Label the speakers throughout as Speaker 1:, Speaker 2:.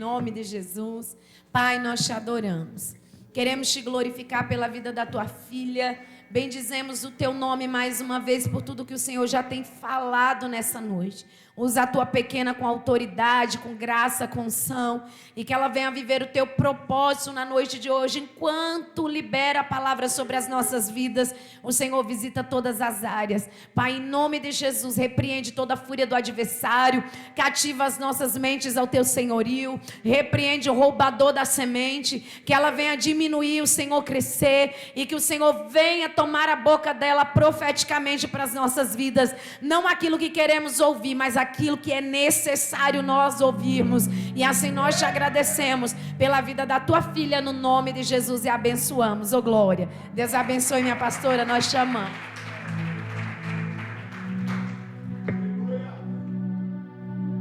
Speaker 1: nome de Jesus. Pai, nós te adoramos. Queremos te glorificar pela vida da tua filha. Bendizemos o teu nome mais uma vez por tudo que o Senhor já tem falado nessa noite. Usa a tua pequena com autoridade, com graça, com unção, e que ela venha viver o teu propósito na noite de hoje. Enquanto libera a palavra sobre as nossas vidas, o Senhor visita todas as áreas. Pai, em nome de Jesus, repreende toda a fúria do adversário, cativa as nossas mentes ao teu senhorio, repreende o roubador da semente, que ela venha diminuir, o Senhor crescer, e que o Senhor venha tomar a boca dela profeticamente para as nossas vidas, não aquilo que queremos ouvir, mas aquilo que é necessário nós ouvirmos. E assim nós te agradecemos pela vida da tua filha, no nome de Jesus, e abençoamos. Ô glória, Deus abençoe minha pastora, nós te amamos.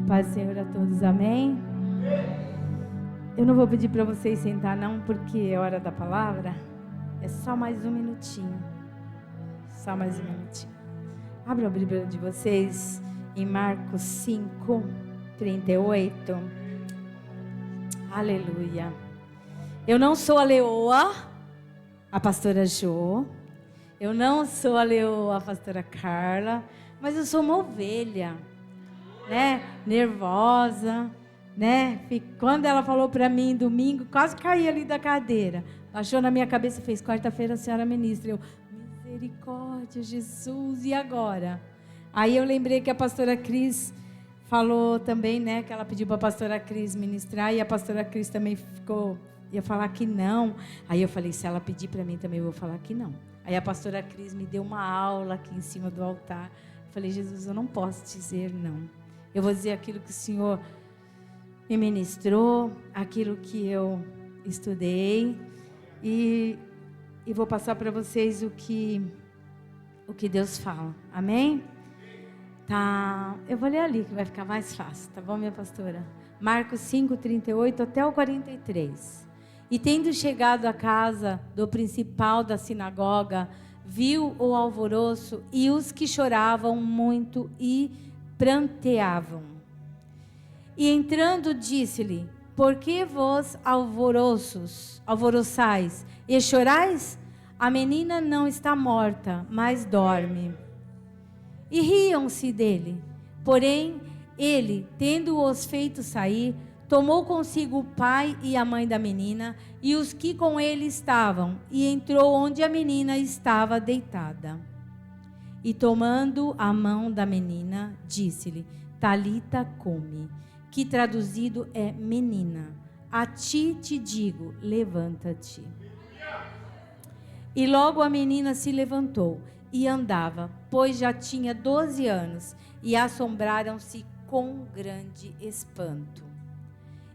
Speaker 2: Paz do Senhor a todos, amém? Eu não vou pedir para vocês sentar não, porque é hora da palavra. É só mais um minutinho. Só mais um minutinho. Abra a Bíblia de vocês em Marcos 5, 38. Aleluia. Eu não sou a leoa, a pastora Jo. Eu não sou a leoa, a pastora Carla. Mas eu sou uma ovelha, né? Nervosa, né? Quando ela falou para mim domingo, quase caí ali da cadeira. Baixou na minha cabeça e fez: quarta-feira a senhora ministra. Eu, misericórdia, Jesus, e agora? Aí eu lembrei que a pastora Cris falou também, né? Que ela pediu para a pastora Cris ministrar, e a pastora Cris também ia falar que não. Aí eu falei: se ela pedir para mim também, eu vou falar que não. Aí a pastora Cris me deu uma aula aqui em cima do altar. Eu falei: Jesus, eu não posso dizer não. Eu vou dizer aquilo que o Senhor me ministrou, aquilo que eu estudei, e vou passar para vocês o que Deus fala. Amém? Tá, eu vou ler ali que vai ficar mais fácil, tá bom, minha pastora? Marcos 5, 38 até o 43. E tendo chegado à casa do principal da sinagoga, viu o alvoroço e os que choravam muito e pranteavam. E entrando disse-lhe: por que vos alvoroçais e chorais? A menina não está morta, mas dorme. E riam-se dele. Porém, ele, tendo-os feito sair, tomou consigo o pai e a mãe da menina e os que com ele estavam, e entrou onde a menina estava deitada. E tomando a mão da menina, disse-lhe: Talita cumi, que traduzido é: menina, a ti te digo, levanta-te. E logo a menina se levantou e andava, pois já tinha 12 anos, e assombraram-se com grande espanto.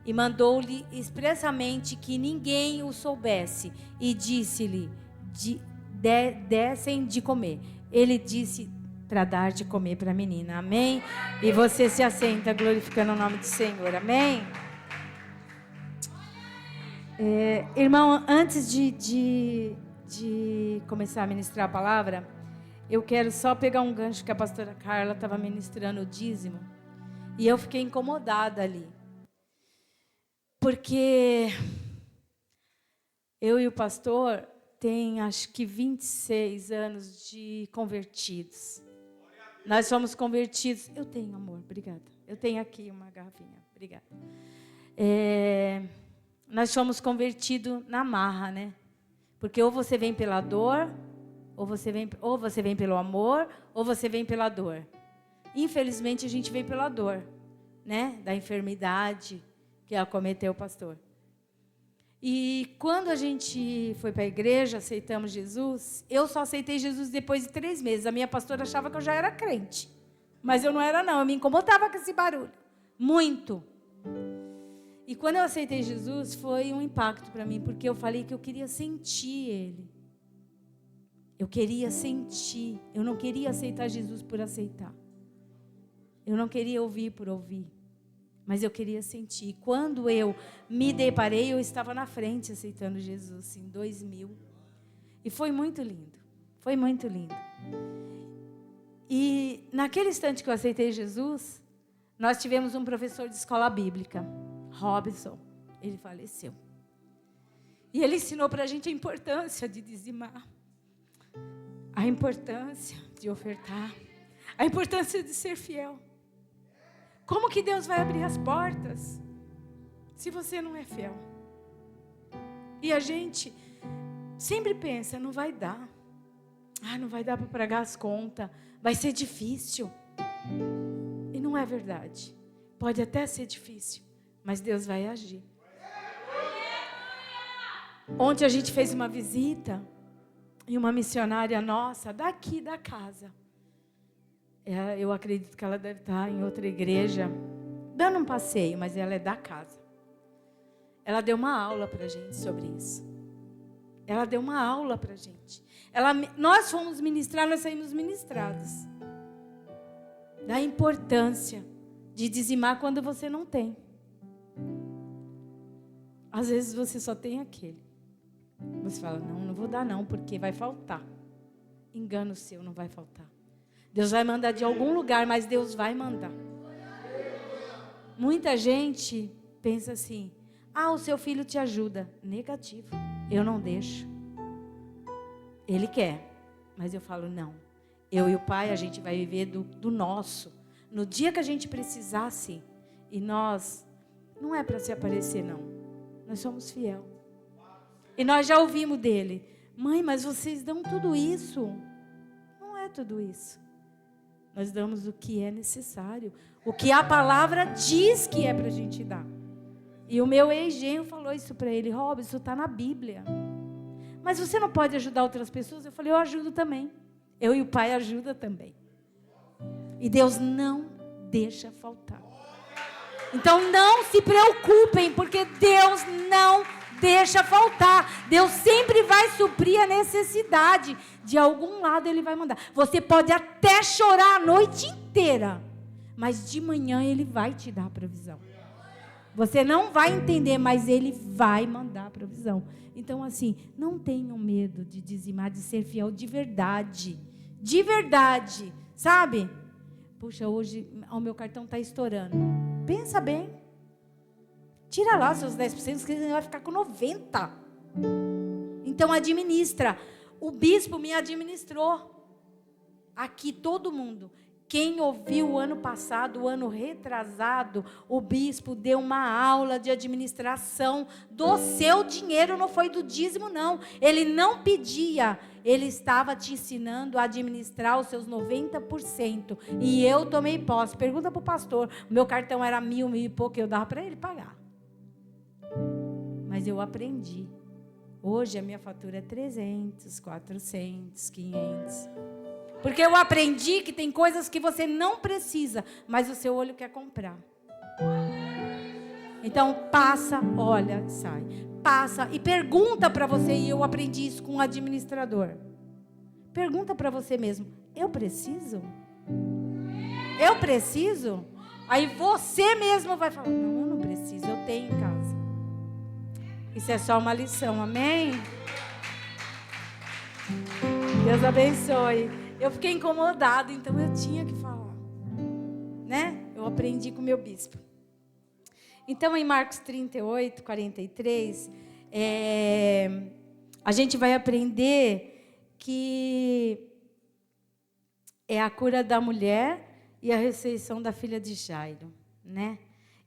Speaker 2: E mandou-lhe expressamente que ninguém o soubesse, e disse-lhe: dessem de comer. Ele disse para dar de comer para a menina. Amém? E você se assenta glorificando o nome do Senhor. Amém? Irmão, antes de começar a ministrar a palavra, eu quero só pegar um gancho que a pastora Carla estava ministrando o dízimo, e eu fiquei incomodada ali, porque eu e o pastor tem acho que 26 anos de convertidos. Nós somos convertidos. Eu tenho, amor, obrigada. Eu tenho aqui uma garrafinha, obrigada. Nós somos convertidos na marra, né? Porque ou você vem pela dor, ou você vem pelo amor, ou você vem pela dor. Infelizmente a gente vem pela dor, né? Da enfermidade que acometeu o pastor. E quando a gente foi para a igreja, aceitamos Jesus, eu só aceitei Jesus depois de 3 meses. A minha pastora achava que eu já era crente. Mas eu não era não, eu me incomodava com esse barulho. Muito. E quando eu aceitei Jesus, foi um impacto para mim, porque eu falei que eu queria sentir Ele. Eu queria sentir. Eu não queria aceitar Jesus por aceitar. Eu não queria ouvir por ouvir. Mas eu queria sentir. Quando eu me deparei, eu estava na frente aceitando Jesus, em 2000. E foi muito lindo. Foi muito lindo. E naquele instante que eu aceitei Jesus, nós tivemos um professor de escola bíblica, Robson, ele faleceu. E ele ensinou para a gente a importância de dizimar, a importância de ofertar, a importância de ser fiel. Como que Deus vai abrir as portas se você não é fiel? E a gente sempre pensa, não vai dar. Não vai dar para pagar as contas, vai ser difícil. E não é verdade. Pode até ser difícil, mas Deus vai agir. Ontem a gente fez uma visita e uma missionária nossa, daqui da casa. Eu acredito que ela deve estar em outra igreja, dando um passeio, mas ela é da casa. Ela deu uma aula para a gente sobre isso. Ela deu uma aula para a gente. Nós fomos ministrar, nós saímos ministrados. Da importância de dizimar quando você não tem. Às vezes você só tem aquele. Você fala, não vou dar não, porque vai faltar. Engano seu, não vai faltar. Deus vai mandar de algum lugar, mas Deus vai mandar. Muita gente pensa assim, o seu filho te ajuda. Negativo, eu não deixo. Ele quer, mas eu falo, não. Eu e o pai, a gente vai viver do nosso. No dia que a gente precisar, sim. E nós, não é para se aparecer, não. Nós somos fiel. E nós já ouvimos dele. Mãe, mas vocês dão tudo isso. Não é tudo isso. Nós damos o que é necessário. O que a palavra diz que é para a gente dar. E o meu ex-genro falou isso para ele. Robson, isso está na Bíblia. Mas você não pode ajudar outras pessoas? Eu falei, eu ajudo também. Eu e o pai ajuda também. E Deus não deixa faltar. Então não se preocupem, porque Deus não deixa faltar. Deus sempre vai suprir a necessidade. De algum lado Ele vai mandar. Você pode até chorar a noite inteira, mas de manhã Ele vai te dar a provisão. Você não vai entender, mas Ele vai mandar a provisão. Então assim, não tenham medo de dizimar, de ser fiel de verdade. De verdade, sabe? Puxa, hoje o meu cartão está estourando. Pensa bem. Tira lá seus 10%, que você vai ficar com 90%. Então administra. O bispo me administrou. Aqui todo mundo. Quem ouviu o ano passado, o ano retrasado, o bispo deu uma aula de administração do seu dinheiro, não foi do dízimo, não. Ele não pedia, ele estava te ensinando a administrar os seus 90%. E eu tomei posse. Pergunta para o pastor, o meu cartão era 1.000 e pouco, eu dava para ele pagar. Mas eu aprendi. Hoje a minha fatura é 300, 400, 500. Porque eu aprendi que tem coisas que você não precisa, mas o seu olho quer comprar. Então passa, olha, sai. Passa e pergunta para você, e eu aprendi isso com um administrador. Pergunta para você mesmo, eu preciso? Eu preciso? Aí você mesmo vai falar, não, eu não preciso, eu tenho em casa. Isso é só uma lição, amém? Deus abençoe. Eu fiquei incomodado, então eu tinha que falar. Né? Eu aprendi com o meu bispo. Então, em Marcos 38, 43, a gente vai aprender que é a cura da mulher e a ressurreição da filha de Jairo. Né?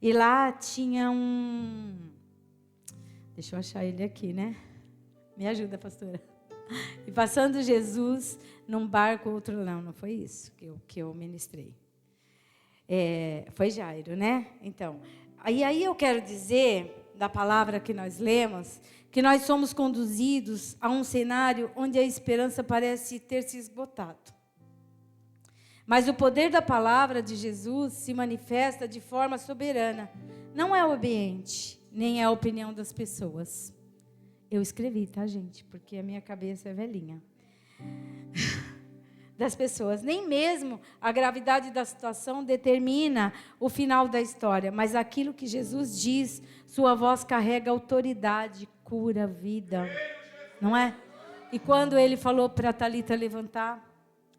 Speaker 2: E lá tinha um... Deixa eu achar ele aqui, né? Me ajuda, pastora. E passando Jesus num barco, outro não foi isso que eu ministrei. Foi Jairo, né? Então, aí eu quero dizer, da palavra que nós lemos, que nós somos conduzidos a um cenário onde a esperança parece ter se esgotado. Mas o poder da palavra de Jesus se manifesta de forma soberana. Não é o ambiente, nem é a opinião das pessoas. Eu escrevi, tá, gente? Porque a minha cabeça é velhinha. Das pessoas. Nem mesmo a gravidade da situação determina o final da história. Mas aquilo que Jesus diz, sua voz carrega autoridade, cura, vida. Não é? E quando ele falou para Talita levantar,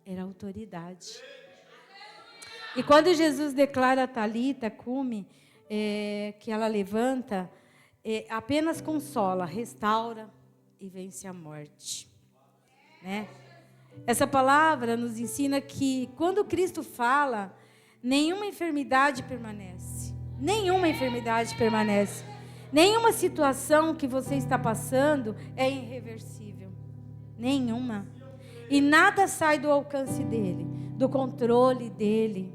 Speaker 2: era autoridade. E quando Jesus declara a Talita, cume, que ela levanta, apenas consola, restaura e vence a morte. Né? Essa palavra nos ensina que quando Cristo fala, nenhuma enfermidade permanece. Nenhuma enfermidade permanece. Nenhuma situação que você está passando é irreversível. Nenhuma. E nada sai do alcance dele, do controle dele.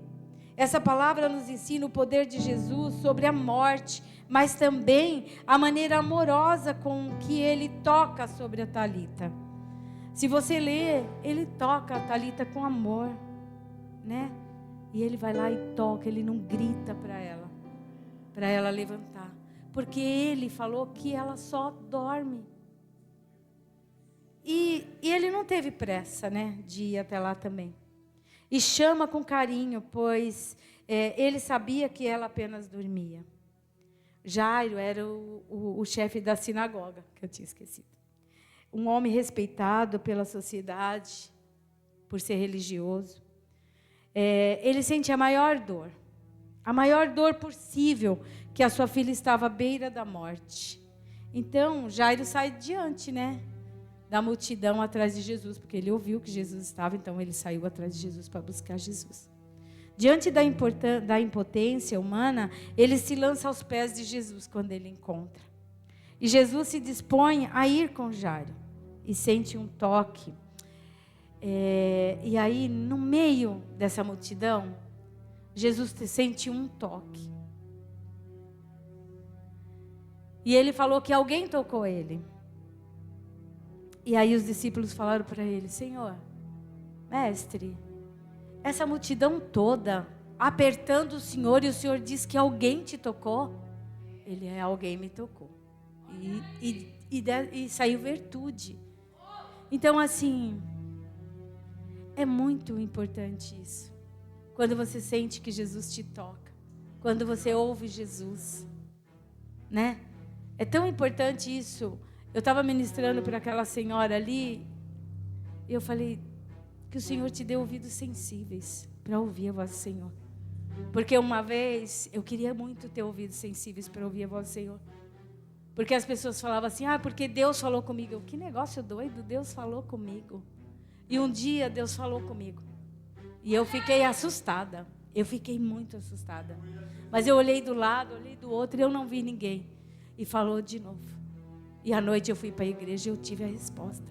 Speaker 2: Essa palavra nos ensina o poder de Jesus sobre a morte, mas também a maneira amorosa com que ele toca sobre a Talita. Se você ler, ele toca a Talita com amor, né? E ele vai lá e toca, ele não grita para ela levantar. Porque ele falou que ela só dorme. E ele não teve pressa, né, de ir até lá também. E chama com carinho, pois ele sabia que ela apenas dormia. Jairo era o chefe da sinagoga, que eu tinha esquecido. Um homem respeitado pela sociedade, por ser religioso. Ele sente a maior dor possível, que a sua filha estava à beira da morte. Então, Jairo sai diante, né, da multidão atrás de Jesus, porque ele ouviu que Jesus estava, então ele saiu atrás de Jesus para buscar Jesus. Diante da impotência humana, ele se lança aos pés de Jesus quando ele encontra. E Jesus se dispõe a ir com Jairo e sente um toque. E aí, no meio dessa multidão, Jesus sente um toque. E ele falou que alguém tocou ele. E aí os discípulos falaram para ele: Senhor, mestre, essa multidão toda apertando o Senhor, e o Senhor diz que alguém te tocou. Ele: alguém me tocou. E saiu virtude. Então, assim, é muito importante isso. Quando você sente que Jesus te toca, quando você ouve Jesus, né? É tão importante isso. Eu estava ministrando para aquela senhora ali, e eu falei que o Senhor te deu ouvidos sensíveis para ouvir a voz do Senhor. Porque uma vez eu queria muito ter ouvidos sensíveis para ouvir a voz do Senhor. Porque as pessoas falavam assim: porque Deus falou comigo. Eu: que negócio doido, Deus falou comigo. E um dia Deus falou comigo. E eu fiquei assustada. Eu fiquei muito assustada. Mas eu olhei do lado, olhei do outro, e eu não vi ninguém. E falou de novo. E à noite eu fui para a igreja e eu tive a resposta.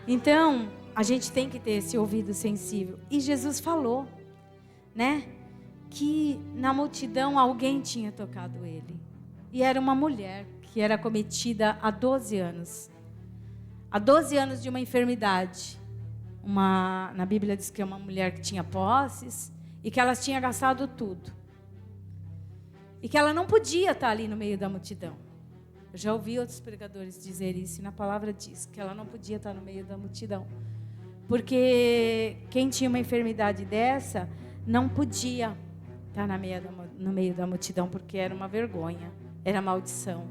Speaker 2: Então, a gente tem que ter esse ouvido sensível. E Jesus falou, né, que na multidão alguém tinha tocado ele. E era uma mulher que era acometida há 12 anos. Há 12 anos de uma enfermidade. Na Bíblia diz que é uma mulher que tinha posses e que ela tinha gastado tudo. E que ela não podia estar ali no meio da multidão. Eu já ouvi outros pregadores dizer isso, e na palavra diz que ela não podia estar no meio da multidão. Porque quem tinha uma enfermidade dessa não podia estar no meio da multidão, porque era uma vergonha, era maldição.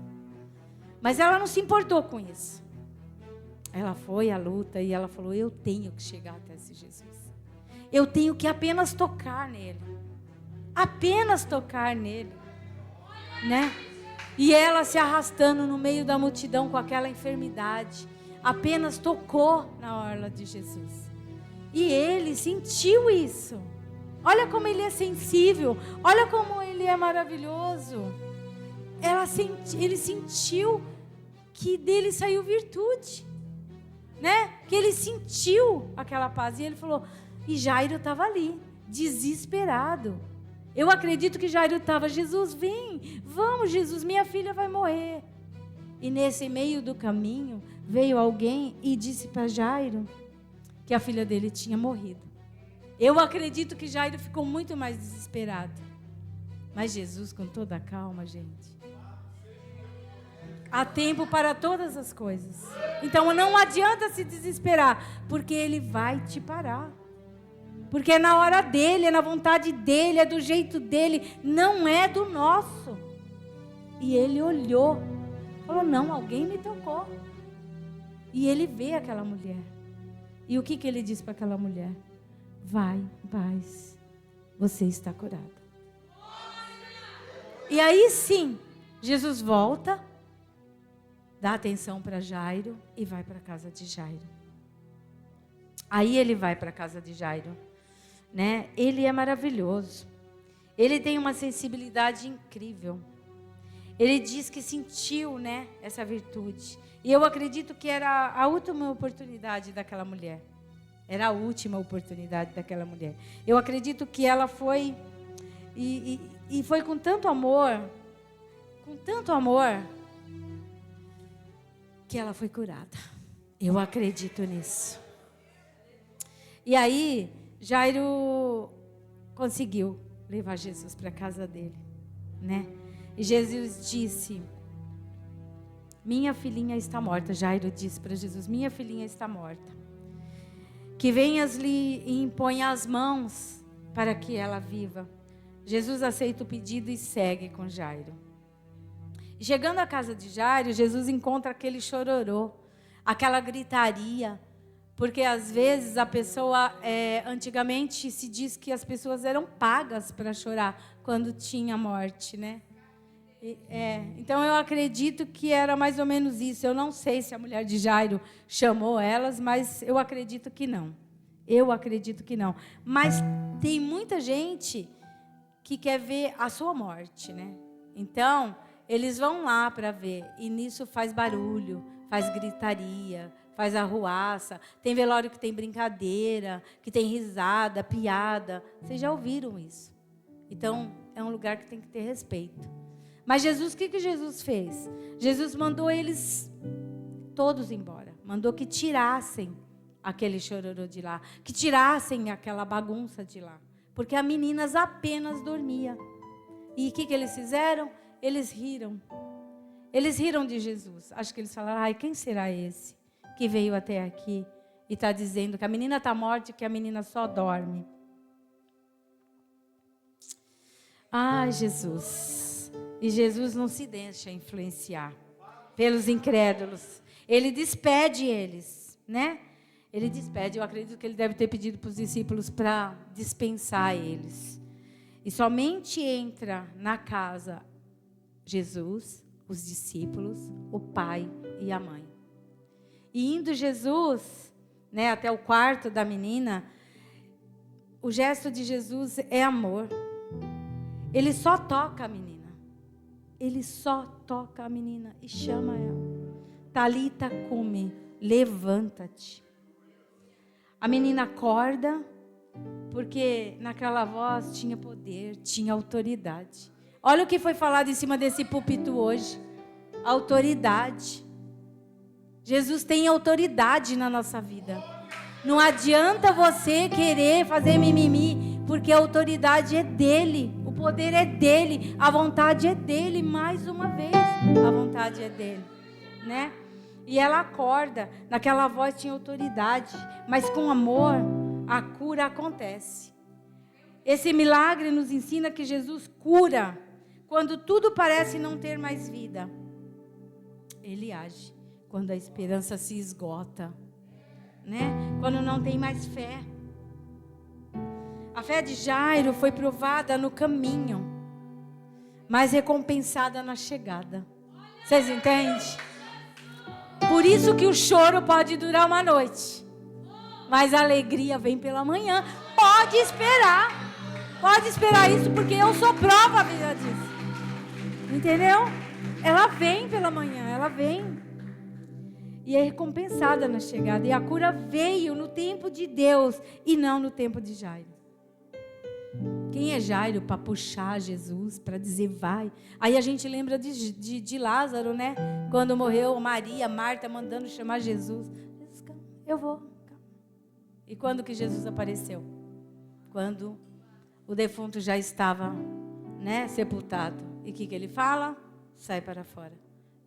Speaker 2: Mas ela não se importou com isso. Ela foi à luta e ela falou: eu tenho que chegar até esse Jesus. Eu tenho que apenas tocar nele. Apenas tocar nele. Né? E ela se arrastando no meio da multidão com aquela enfermidade, apenas tocou na orla de Jesus. E ele sentiu isso. Olha como ele é sensível. Olha como ele é maravilhoso. Ele sentiu que dele saiu virtude, né? Que ele sentiu aquela paz. E ele falou, e Jairo estava ali, desesperado. Eu acredito que Jairo estava: Jesus, vem, vamos, Jesus, minha filha vai morrer. E nesse meio do caminho, veio alguém e disse para Jairo que a filha dele tinha morrido. Eu acredito que Jairo ficou muito mais desesperado. Mas Jesus, com toda a calma, gente. Há tempo para todas as coisas. Então não adianta se desesperar, porque Ele vai te parar. Porque é na hora dele, é na vontade dele, é do jeito dele, não é do nosso. E ele olhou, falou: não, alguém me tocou. E ele vê aquela mulher. E o que ele diz para aquela mulher? Vai, paz, você está curada. E aí sim, Jesus volta, dá atenção para Jairo e vai para a casa de Jairo. Aí ele vai para a casa de Jairo, né? Ele é maravilhoso. Ele tem uma sensibilidade incrível. Ele diz que sentiu, né, essa virtude. E eu acredito que era a última oportunidade daquela mulher. Era a última oportunidade daquela mulher. Eu acredito que ela foi e foi com tanto amor, que ela foi curada. Eu acredito nisso. E aí, Jairo conseguiu levar Jesus para a casa dele, né? E Jesus disse: minha filhinha está morta. Jairo disse para Jesus: minha filhinha está morta. Que venhas-lhe e imponha as mãos para que ela viva. Jesus aceita o pedido e segue com Jairo. Chegando à casa de Jairo, Jesus encontra aquele chororô, aquela gritaria, porque às vezes a pessoa, antigamente se diz que as pessoas eram pagas para chorar quando tinha morte, né? Então eu acredito que era mais ou menos isso. Eu não sei se a mulher de Jairo chamou elas, mas eu acredito que não. Mas tem muita gente que quer ver a sua morte, né? Então eles vão lá para ver, e nisso faz barulho, faz gritaria, faz arruaça. Tem velório que tem brincadeira, que tem risada, piada. Vocês já ouviram isso? Então é um lugar que tem que ter respeito. Mas Jesus, o que Jesus fez? Jesus mandou eles todos embora. Mandou que tirassem aquele chororô de lá. Que tirassem aquela bagunça de lá. Porque as meninas apenas dormiam. E o que eles fizeram? Eles riram. Eles riram de Jesus. Acho que eles falaram: ai, quem será esse que veio até aqui e está dizendo que a menina está morta e que a menina só dorme? Ai, Jesus. E Jesus não se deixa influenciar pelos incrédulos. Ele despede eles, né? Ele despede. Eu acredito que ele deve ter pedido para os discípulos para dispensar eles. E somente entra na casa Jesus, os discípulos, o pai e a mãe. E indo Jesus, né, até o quarto da menina, o gesto de Jesus é amor. Ele só toca a menina. Ele só toca a menina e chama ela. Talita cumi, levanta-te. A menina acorda, porque naquela voz tinha poder, tinha autoridade. Olha o que foi falado em cima desse púlpito hoje. Autoridade. Jesus tem autoridade na nossa vida. Não adianta você querer fazer mimimi, porque a autoridade é dele. O poder é dele, a vontade é dele. Mais uma vez, a vontade é dele, né? E ela acorda, naquela voz tinha autoridade, mas com amor a cura acontece. Esse milagre nos ensina que Jesus cura quando tudo parece não ter mais vida. Ele age quando a esperança se esgota, né? Quando não tem mais fé. A fé de Jairo foi provada no caminho, mas recompensada na chegada. Vocês entendem? Por isso que o choro pode durar uma noite, mas a alegria vem pela manhã. Pode esperar isso, porque eu sou prova vida disso. Entendeu? Ela vem pela manhã, ela vem. E é recompensada na chegada. E a cura veio no tempo de Deus e não no tempo de Jairo. Quem é Jairo para puxar Jesus, para dizer vai? Aí a gente lembra de Lázaro, né? Quando morreu Maria, Marta mandando chamar Jesus. Jesus, calma, eu vou. Calma. E quando que Jesus apareceu? Quando o defunto já estava, né, sepultado. E o que ele fala? Sai para fora.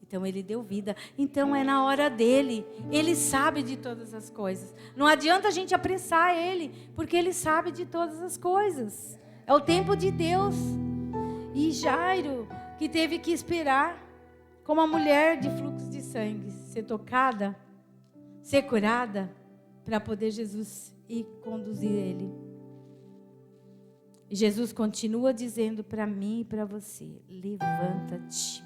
Speaker 2: Então ele deu vida. Então é na hora dele. Ele sabe de todas as coisas. Não adianta a gente apressar ele, porque ele sabe de todas as coisas. É o tempo de Deus. E Jairo, que teve que esperar, como a mulher de fluxo de sangue, ser tocada, ser curada, para poder Jesus ir conduzir ele. E Jesus continua dizendo para mim e para você: levanta-te.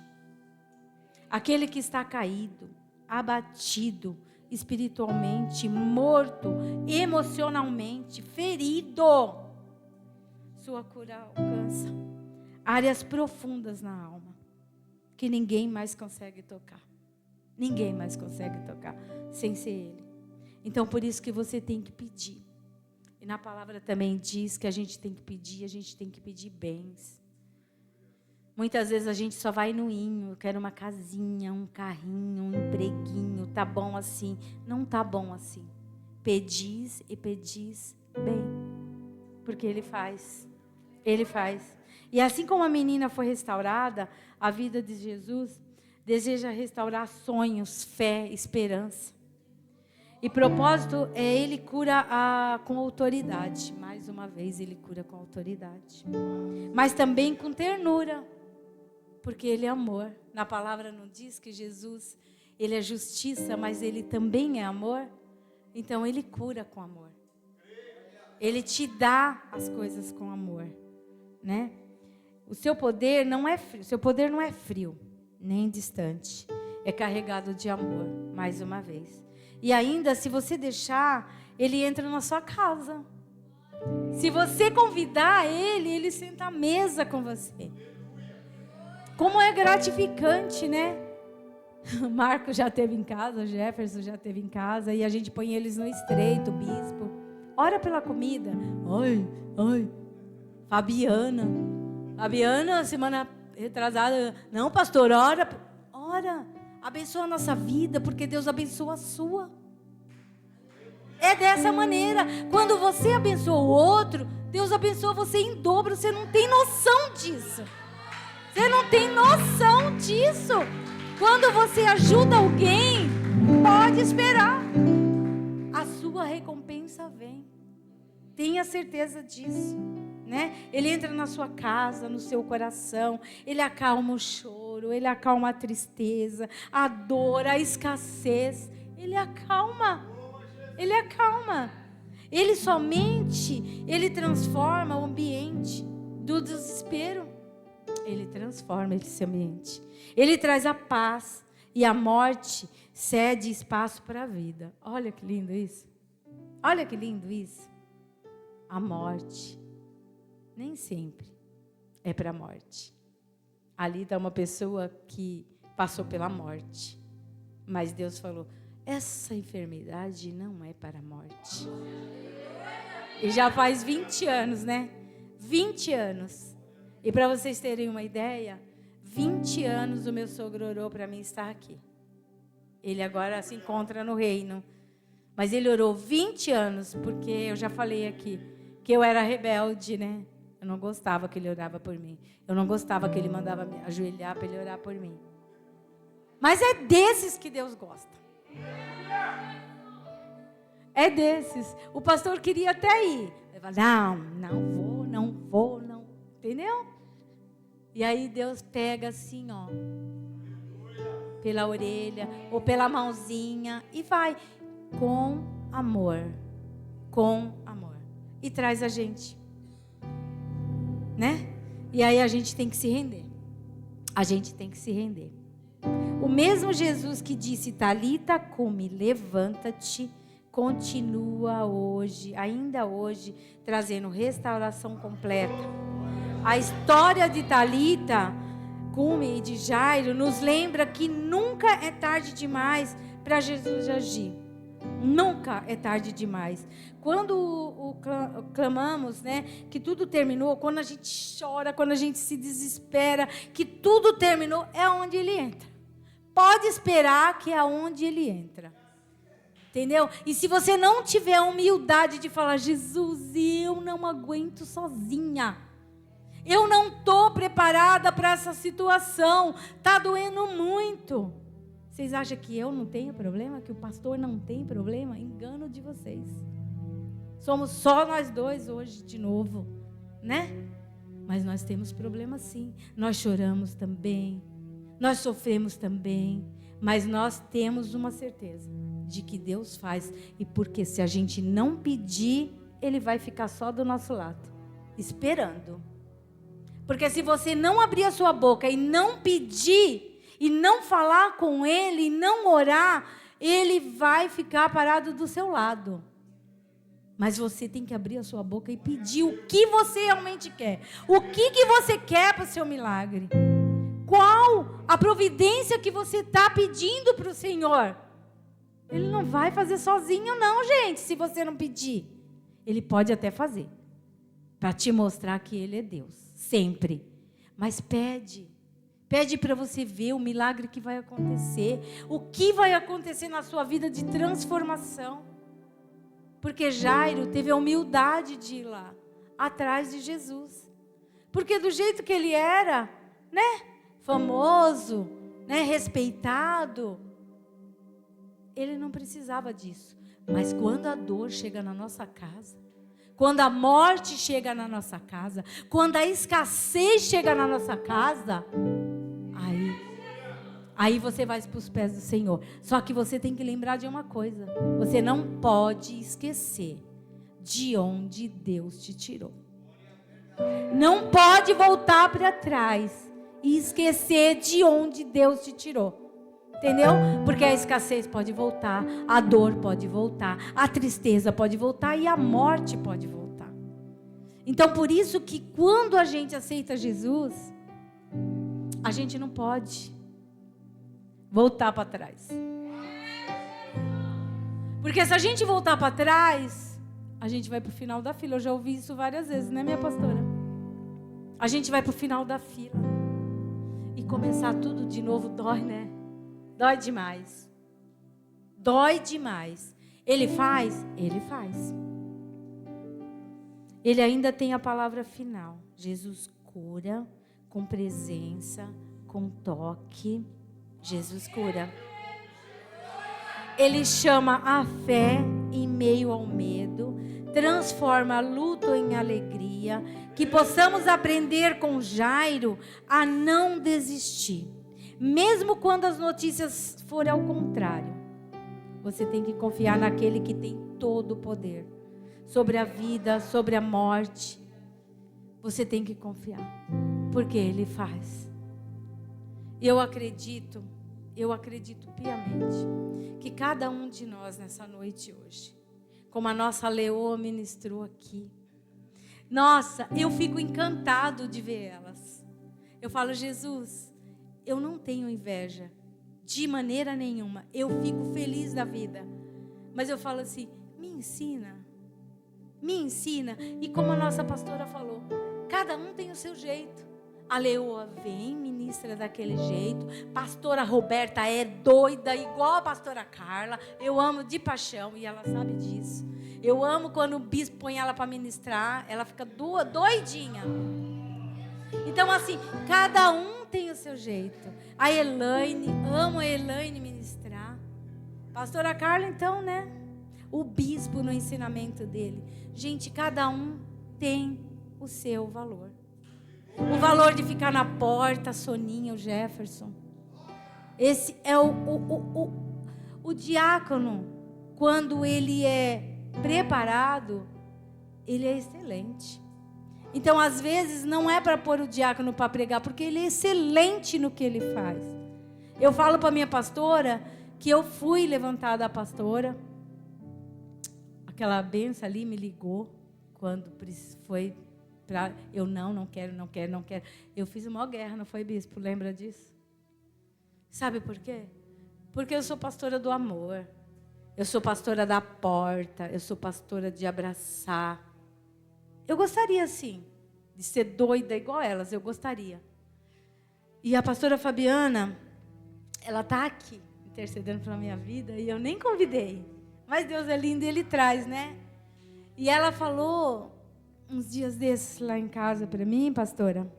Speaker 2: Aquele que está caído, abatido, espiritualmente, morto, emocionalmente, ferido, sua cura alcança áreas profundas na alma que ninguém mais consegue tocar. Ninguém mais consegue tocar sem ser Ele. Então, por isso que você tem que pedir. E na palavra também diz que a gente tem que pedir bens. Muitas vezes a gente só vai no eu quero uma casinha, um carrinho, um empreguinho, tá bom assim. Não tá bom assim. Pedis e pedis bem. Porque Ele faz. Ele faz. E assim como a menina foi restaurada, a vida de Jesus deseja restaurar sonhos, fé, esperança. E propósito é Ele cura com autoridade. Mais uma vez, Ele cura com autoridade. Mas também com ternura. Porque Ele é amor. Na palavra não diz que Jesus, Ele é justiça, mas Ele também é amor. Então Ele cura com amor. Ele te dá as coisas com amor, né? O seu poder não é frio. Seu poder não é frio, nem distante. É carregado de amor, mais uma vez. E ainda, se você deixar, Ele entra na sua casa. Se você convidar Ele, Ele senta à mesa com você. Como é gratificante, né? O Marco já esteve em casa, o Jefferson já esteve em casa, e a gente põe eles no estreito, o bispo. Ora pela comida. Oi. Fabiana, semana retrasada. Não, pastor, ora. Abençoa a nossa vida, porque Deus abençoa a sua. É dessa maneira. Quando você abençoa o outro, Deus abençoa você em dobro. Você não tem noção disso. Quando você ajuda alguém, pode esperar. A sua recompensa vem. Tenha certeza disso, né? Ele entra na sua casa, no seu coração. Ele acalma o choro, Ele acalma a tristeza, a dor, a escassez. Ele acalma. Ele transforma o ambiente do desespero. Ele transforma esse ambiente. Ele traz a paz e a morte cede espaço para a vida. Olha que lindo isso. A morte nem sempre é para a morte. Ali está uma pessoa que passou pela morte. Mas Deus falou: essa enfermidade não é para a morte. E já faz 20 anos, né? 20 anos. E para vocês terem uma ideia, 20 anos o meu sogro orou para mim estar aqui. Ele agora se encontra no reino. Mas ele orou 20 anos, porque eu já falei aqui, que eu era rebelde, né? Eu não gostava que ele orava por mim. Eu não gostava que ele mandava me ajoelhar para ele orar por mim. Mas é desses que Deus gosta. É desses. O pastor queria até ir. Ele falou: não vou. Entendeu? E aí Deus pega assim, ó, pela orelha ou pela mãozinha e vai com amor. E traz a gente, né? E aí a gente tem que se render. O mesmo Jesus que disse: Talita cumi, levanta-te, continua hoje, ainda hoje, trazendo restauração completa. A história de Talita cumi e de Jairo nos lembra que nunca é tarde demais para Jesus agir. Nunca é tarde demais. Quando clamamos, né, que tudo terminou, quando a gente chora, quando a gente se desespera, que tudo terminou, é onde Ele entra. Pode esperar que é onde Ele entra. Entendeu? E se você não tiver a humildade de falar: Jesus, eu não aguento sozinha. Eu não estou preparada para essa situação. Está doendo muito. Vocês acham que eu não tenho problema? Que o pastor não tem problema? Engano de vocês. Somos só nós dois hoje de novo, né? Mas nós temos problema sim. Nós choramos também. Nós sofremos também. Mas nós temos uma certeza de que Deus faz. E porque se a gente não pedir, Ele vai ficar só do nosso lado. esperando. Porque se você não abrir a sua boca e não pedir, e não falar com Ele, e não orar, Ele vai ficar parado do seu lado. Mas você tem que abrir a sua boca e pedir o que você realmente quer. O que você quer para o seu milagre? Qual a providência que você está pedindo para o Senhor? Ele não vai fazer sozinho não, gente, se você não pedir. Ele pode até fazer, para te mostrar que Ele é Deus, sempre. Mas pede. Pede para você ver o milagre que vai acontecer. O que vai acontecer na sua vida de transformação. Porque Jairo teve a humildade de ir lá, atrás de Jesus. Porque do jeito que ele era, né? Famoso, né? Respeitado. Ele não precisava disso. Mas quando a dor chega na nossa casa, quando a morte chega na nossa casa, quando a escassez chega na nossa casa, aí você vai para os pés do Senhor. Só que você tem que lembrar de uma coisa. Você não pode esquecer de onde Deus te tirou. Não pode voltar para trás e esquecer de onde Deus te tirou. Entendeu? Porque a escassez pode voltar, a dor pode voltar, a tristeza pode voltar e a morte pode voltar. Então, por isso que quando a gente aceita Jesus, a gente não pode voltar para trás. Porque se a gente voltar para trás, a gente vai para o final da fila. Eu já ouvi isso várias vezes, né, minha pastora? A gente vai para o final da fila. E começar tudo de novo dói, né? Dói demais. Dói demais. Ele faz? Ele faz. Ele ainda tem a palavra final. Jesus cura com presença, com toque. Jesus cura. Ele chama a fé em meio ao medo, transforma luto em alegria, que possamos aprender com Jairo a não desistir. Mesmo quando as notícias forem ao contrário, você tem que confiar naquele que tem todo o poder sobre a vida, sobre a morte. Você tem que confiar, porque Ele faz. Eu acredito piamente que cada um de nós nessa noite hoje, como a nossa Leoa ministrou aqui, nossa, eu fico encantado de ver elas. Eu falo, Jesus, eu não tenho inveja de maneira nenhuma, eu fico feliz da vida, mas eu falo assim, me ensina, e como a nossa pastora falou, cada um tem o seu jeito. A Leoa vem, ministra daquele jeito. Pastora Roberta é doida, igual a pastora Carla. Eu amo de paixão e ela sabe disso. Eu amo quando o bispo põe ela para ministrar. Ela fica doidinha. Então assim, cada um tem o seu jeito. A Elaine, amo a Elaine ministrar. Pastora Carla então, né? O bispo no ensinamento dele. Gente, cada um tem o seu valor. O valor de ficar na porta, a Soninha, o Jefferson. Esse é o diácono, quando ele é preparado, ele é excelente. Então, às vezes, não é para pôr o diácono para pregar, porque ele é excelente no que ele faz. Eu falo para minha pastora que eu fui levantada a pastora. Aquela benção ali me ligou quando foi... Eu não quero. Eu fiz uma guerra, não foi, bispo? Lembra disso? Sabe por quê? Porque eu sou pastora do amor. Eu sou pastora da porta. Eu sou pastora de abraçar. Eu gostaria, sim, de ser doida igual elas. Eu gostaria. E a pastora Fabiana, ela está aqui, intercedendo pela minha vida, e eu nem convidei. Mas Deus é lindo e Ele traz, né? E ela falou... uns dias desses lá em casa para mim, pastora.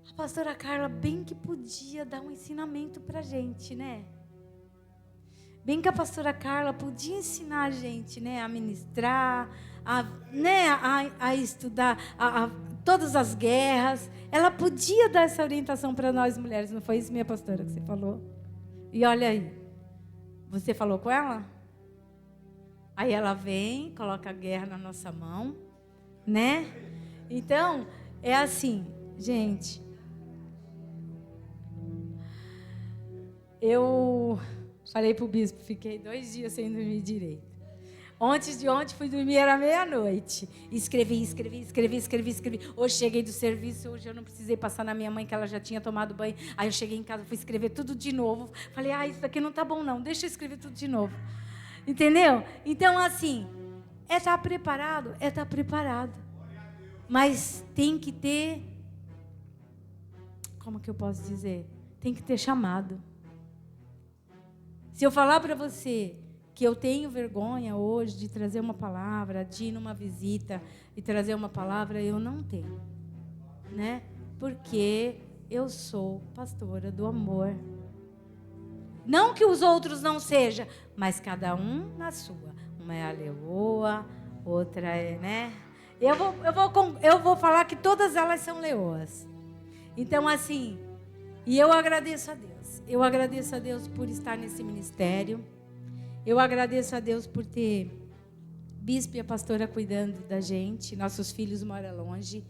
Speaker 2: A pastora Carla bem que podia dar um ensinamento para a gente, né? Bem que a pastora Carla podia ensinar a gente, né? A ministrar, a estudar todas as guerras. Ela podia dar essa orientação para nós mulheres. Não foi isso, minha pastora, que você falou? E olha aí. Você falou com ela? Aí ela vem, coloca a guerra na nossa mão, né? Então, é assim, gente. Eu falei pro bispo, fiquei 2 dias sem dormir direito. Antes de ontem fui dormir, era meia-noite. Escrevi. Hoje cheguei do serviço, hoje eu não precisei passar na minha mãe, que ela já tinha tomado banho. Aí eu cheguei em casa, fui escrever tudo de novo. Falei, isso daqui não tá bom não, deixa eu escrever tudo de novo. Entendeu? Então, assim, estar preparado, estar preparado. Mas tem que ter, como que eu posso dizer? Tem que ter chamado. Se eu falar para você que eu tenho vergonha hoje de trazer uma palavra, de ir numa visita e trazer uma palavra, eu não tenho, né? Porque eu sou pastora do amor. Não que os outros não sejam, mas cada um na sua. Uma é a leoa, outra é, né? Eu vou falar que todas elas são leoas. Então, assim, e eu agradeço a Deus. Eu agradeço a Deus por estar nesse ministério. Eu agradeço a Deus por ter bispo e a pastora cuidando da gente. Nossos filhos moram longe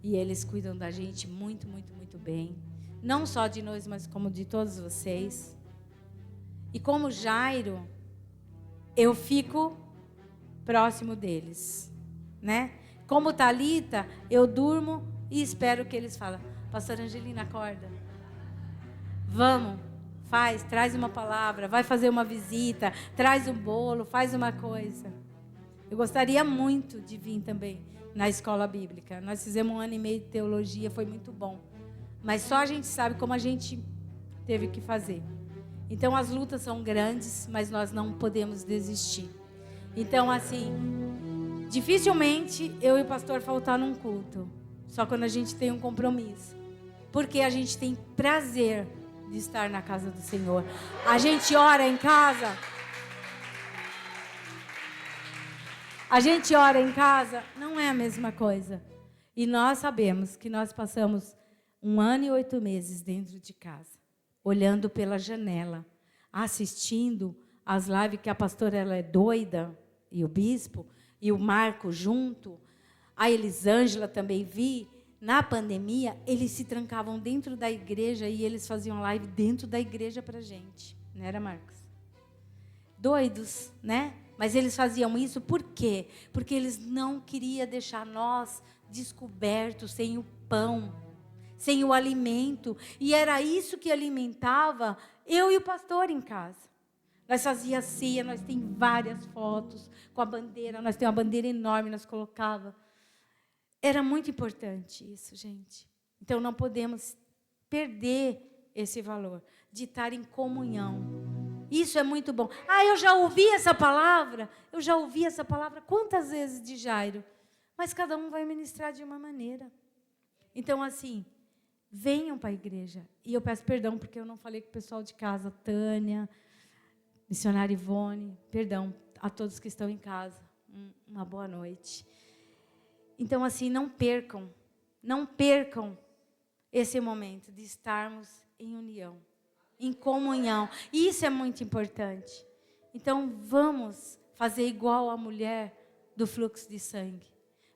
Speaker 2: e eles cuidam da gente muito, muito, muito bem. Não só de nós, mas como de todos vocês. E como Jairo, eu fico próximo deles, né? Como Thalita, eu durmo e espero que eles falem, pastora Angelina, acorda. Vamos. Traz uma palavra, vai fazer uma visita, traz um bolo, faz uma coisa. Eu gostaria muito de vir também na escola bíblica. Nós fizemos 1 ano e meio de teologia, foi muito bom. Mas só a gente sabe como a gente teve que fazer. Então as lutas são grandes, mas nós não podemos desistir. Então assim, dificilmente eu e o pastor faltar num culto. Só quando a gente tem um compromisso. Porque a gente tem prazer de estar na casa do Senhor. A gente ora em casa. A gente ora em casa, não é a mesma coisa. E nós sabemos que nós passamos 1 ano e 8 meses dentro de casa, olhando pela janela, assistindo as lives que a pastora ela é doida, e o bispo, e o Marco junto. A Elisângela também vi. Na pandemia, eles se trancavam dentro da igreja e eles faziam live dentro da igreja para a gente. Não era, Marcos? Doidos, né? Mas eles faziam isso por quê? Porque eles não queriam deixar nós descobertos, sem o pão, sem o alimento. E era isso que alimentava eu e o pastor em casa. Nós fazíamos ceia, nós temos várias fotos com a bandeira, nós temos uma bandeira enorme, nós colocava. Era muito importante isso, gente. Então, não podemos perder esse valor de estar em comunhão. Isso é muito bom. Eu já ouvi essa palavra. Eu já ouvi essa palavra quantas vezes de Jairo. Mas cada um vai ministrar de uma maneira. Então, assim, venham para a igreja. E eu peço perdão, porque eu não falei com o pessoal de casa. Tânia, missionária Ivone. Perdão a todos que estão em casa. Uma boa noite. Então, assim, não percam esse momento de estarmos em união, em comunhão. E isso é muito importante. Então, vamos fazer igual a mulher do fluxo de sangue.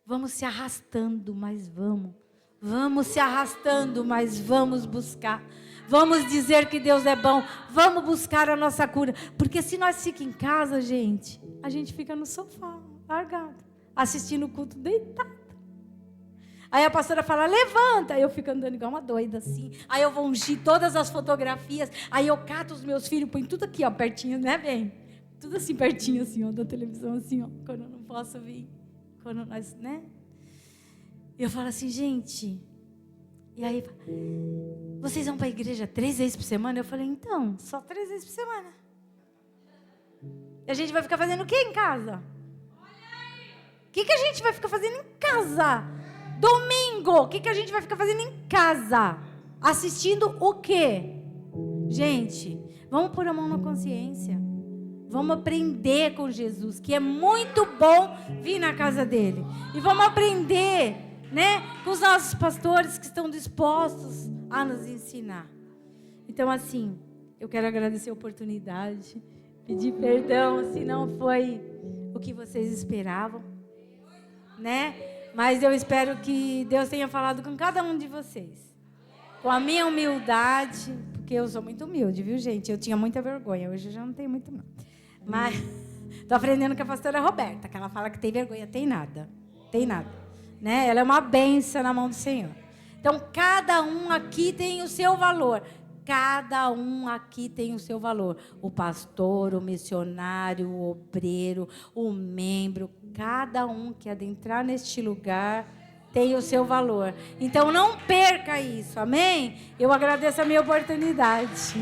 Speaker 2: Vamos se arrastando, mas vamos. Vamos se arrastando, mas vamos buscar. Vamos dizer que Deus é bom. Vamos buscar a nossa cura. Porque se nós ficamos em casa, gente, a gente fica no sofá, largado, assistindo o culto deitado. Aí a pastora fala, levanta. Aí eu fico andando igual uma doida, assim. Aí eu vou ungir todas as fotografias. Aí eu cato os meus filhos, põe tudo aqui, ó, pertinho, né, bem? Tudo assim, pertinho, assim, ó, da televisão, assim, ó. Quando eu não posso vir. Quando nós, né? Eu falo assim, gente. E aí, vocês vão para a igreja 3 vezes por semana? Eu falei, então, só 3 vezes por semana. E a gente vai ficar fazendo o quê em casa? O que a gente vai ficar fazendo em casa? Domingo, o que a gente vai ficar fazendo em casa? Assistindo o quê? Gente, vamos pôr a mão na consciência. Vamos aprender com Jesus, que é muito bom vir na casa dele. E vamos aprender, né, com os nossos pastores que estão dispostos a nos ensinar. Então, assim, eu quero agradecer a oportunidade, pedir perdão se não foi o que vocês esperavam, né? Mas eu espero que Deus tenha falado com cada um de vocês. Com a minha humildade, porque eu sou muito humilde, viu, gente? Eu tinha muita vergonha, hoje eu já não tenho muito, não. Mas estou aprendendo com a pastora Roberta, que ela fala que tem vergonha, tem nada. Tem nada. Né? Ela é uma bênção na mão do Senhor. Então, cada um aqui tem o seu valor. Cada um aqui tem o seu valor. O pastor, o missionário, o obreiro, o membro. Cada um que adentrar neste lugar tem o seu valor. Então, não perca isso, amém? Eu agradeço a minha oportunidade.